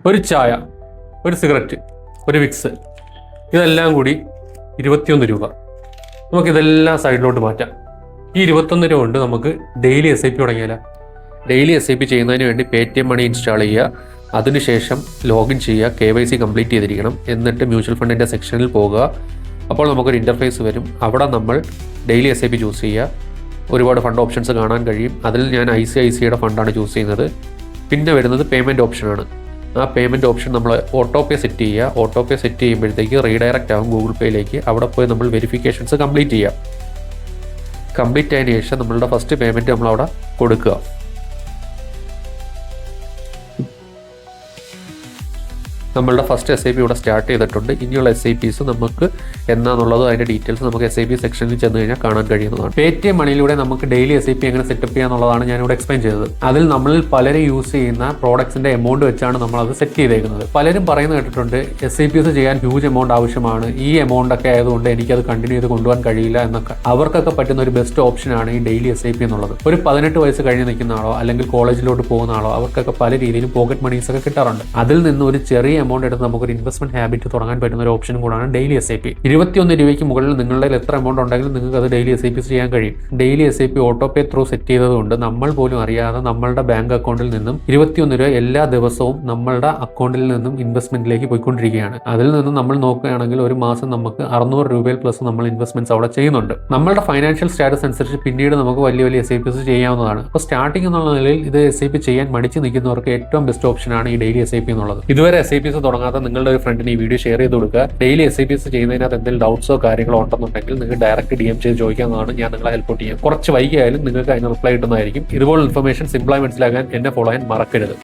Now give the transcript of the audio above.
ഒരു ചായ, ഒരു സിഗരറ്റ്, ഒരു വിക്സ്, ഇതെല്ലാം കൂടി 21 രൂപ. നമുക്കിതെല്ലാം സൈഡിലോട്ട് മാറ്റാം. ഈ 21 രൂപ കൊണ്ട് നമുക്ക് ഡെയിലി SIP തുടങ്ങിയാലോ? ഡെയിലി SIP ചെയ്യുന്നതിന് വേണ്ടി പേടിഎം മണി ഇൻസ്റ്റാൾ ചെയ്യുക. അതിനുശേഷം ലോഗിൻ ചെയ്യുക, KYC കംപ്ലീറ്റ് ചെയ്തിരിക്കണം. എന്നിട്ട് മ്യൂച്വൽ ഫണ്ടിൻ്റെ സെക്ഷനിൽ പോകുക. അപ്പോൾ നമുക്കൊരു ഇൻ്റർഫേസ് വരും. അവിടെ നമ്മൾ ഡെയിലി SIP ചൂസ് ചെയ്യുക. ഒരുപാട് ഫണ്ട് ഓപ്ഷൻസ് കാണാൻ കഴിയും. അതിൽ ഞാൻ ICICIയുടെ ഫണ്ടാണ് ചൂസ് ചെയ്യുന്നത്. പിന്നെ വരുന്നത് പേയ്മെൻറ്റ് ഓപ്ഷനാണ്. ആ പേയ്മെൻറ്റ് ഓപ്ഷൻ നമ്മൾ ഓട്ടോ പേ സെറ്റ് ചെയ്യുക. ഓട്ടോ പേ സെറ്റ് ചെയ്യുമ്പോഴത്തേക്ക് റീഡയറക്റ്റ് ആകും ഗൂഗിൾ പേയിലേക്ക്. അവിടെ പോയി നമ്മൾ വെരിഫിക്കേഷൻസ് കംപ്ലീറ്റ് ചെയ്യുക. കംപ്ലീറ്റ് ആയതിനു ശേഷം നമ്മളുടെ ഫസ്റ്റ് പേയ്മെൻറ്റ് നമ്മളവിടെ കൊടുക്കുക. നമ്മളുടെ ഫസ്റ്റ് SIP ഇവിടെ സ്റ്റാർട്ട് ചെയ്തിട്ടുണ്ട്. ഇനിയുള്ള SIPs നമുക്ക് എന്നാന്നുള്ളത് അതിൻ്റെ ഡീറ്റെയിൽസ് നമുക്ക് SIP സെക്ഷനിൽ ചെന്ന് കഴിഞ്ഞാൽ കാണാൻ കഴിയുന്നതാണ്. പേടിഎം മണിയിലൂടെ നമുക്ക് ഡെയിലി SIP എങ്ങനെ സെറ്റപ്പ് ചെയ്യാന്നുള്ളതാണ് ഞാനിവിടെ എക്സ്പ്ലെയിൻ ചെയ്തത്. അതിൽ നമ്മളിൽ പലരും യൂസ് ചെയ്യുന്ന പ്രോഡക്ട്സിൻ്റെ എമൗണ്ട് വെച്ചാണ് നമ്മളത് സെറ്റ് ചെയ്തേക്കുന്നത്. പലരും പറയുന്നത് കേട്ടിട്ടുണ്ട് SIPs ചെയ്യാൻ ഹ്യൂജ് എമൗണ്ട് ആവശ്യമാണ്, ഈ എമൗണ്ട് ഒക്കെ ആയതുകൊണ്ട് എനിക്കത് കണ്ടിന്യൂ ചെയ്ത് കൊണ്ടുപോകാൻ കഴിയില്ല എന്നൊക്കെ. അവർക്കൊക്കെ പറ്റുന്ന ഒരു ബെസ്റ്റ് ഓപ്ഷനാണ് ഈ ഡെയിലി SIP എന്നുള്ളത്. ഒരു 18 വയസ്സ് കഴിഞ്ഞ് നിൽക്കുന്ന ആളോ അല്ലെങ്കിൽ കോളേജിലോട്ട് പോകുന്ന ആളോ അവർക്കൊക്കെ പല രീതിയിലും പോക്കറ്റ് മണീസ് ഒക്കെ കിട്ടാറുണ്ട്. അതിൽ നിന്ന് ഒരു ചെറിയ എമൗണ്ട് എടുത്ത് നമുക്കൊരു ഇൻവെസ്റ്റ്മെന്റ് ഹാബിറ്റ് തുടങ്ങാൻ പറ്റുന്ന ഒരു ഓപ്ഷനും കൂടാണ് ഡെയിലി SIP. 21 രൂപയ്ക്ക് മുകളിൽ നിങ്ങളുടെ എത്ര എമൗണ്ട് ഉണ്ടെങ്കിലും നിങ്ങൾക്ക് അത് ഡെയിലി SIPs ചെയ്യാൻ കഴിയും. Daily SIP auto pay through set ചെയ്തതുകൊണ്ട് നമ്മൾ പോലും അറിയാതെ നമ്മളുടെ ബാങ്ക് അക്കൗണ്ടിൽ നിന്നും 21 രൂപ എല്ലാ ദിവസവും നമ്മളുടെ അക്കൗണ്ടിൽ നിന്നും ഇൻവെസ്റ്റ്മെന്റിലേക്ക് പോയിക്കൊണ്ടിരിക്കുകയാണ്. അതിൽ നിന്നും നമ്മൾ നോക്കുകയാണെങ്കിൽ ഒരു മാസം നമുക്ക് 600 രൂപയിൽ പ്ലസ് നമ്മൾ ഇൻവെസ്റ്റ്മെന്റ്സ് അവിടെ ചെയ്യുന്നുണ്ട്. നമ്മളുടെ ഫൈനാൻഷ്യൽ സ്റ്റാറ്റസ് അനുസരിച്ച് പിന്നീട് നമുക്ക് വലിയ വലിയ SIPs ചെയ്യാവുന്നതാണ്. അപ്പോൾ സ്റ്റാർട്ടിംഗ് എന്നുള്ള നിലയിൽ ഇത് SIP ചെയ്യാൻ മടിച്ചു നിൽക്കുന്നവർക്ക് ഏറ്റവും ബെസ്റ്റ് ഓപ്ഷനാണ് ഈ ഡെയിലി SIP എന്നുള്ളത്. ഇതുവരെ SIPs തുടങ്ങാത്ത നിങ്ങളുടെ ഒരു ഫ്രണ്ടിന് ഈ വീഡിയോ ഷെയർ ചെയ്ത് കൊടുക്കുക. ഡെയിലി SIPs ചെയ്യുന്നതിനകത്ത് എന്തെങ്കിലും ഡൗട്ട്സോ കാര്യങ്ങളോ ഉണ്ടെന്നുണ്ടെങ്കിൽ നിങ്ങൾക്ക് ഡയറക്റ്റ് DM ചെയ്ത് ചോദിക്കാവുന്നതാണ്. ഞാൻ നിങ്ങളെ ഹെൽപ്പ് ചെയ്യാം. കുറച്ച് വൈകിയായാലും നിങ്ങൾക്ക് അതിന് റിപ്ലൈ കിട്ടുന്നതായിരിക്കും. ഇതുപോലുള്ള ഇൻഫർമേഷൻ സിമ്പിളായി മനസ്സിലാക്കാൻ എന്നെ ഫോളോ ചെയ്യാൻ മറക്കരുത്.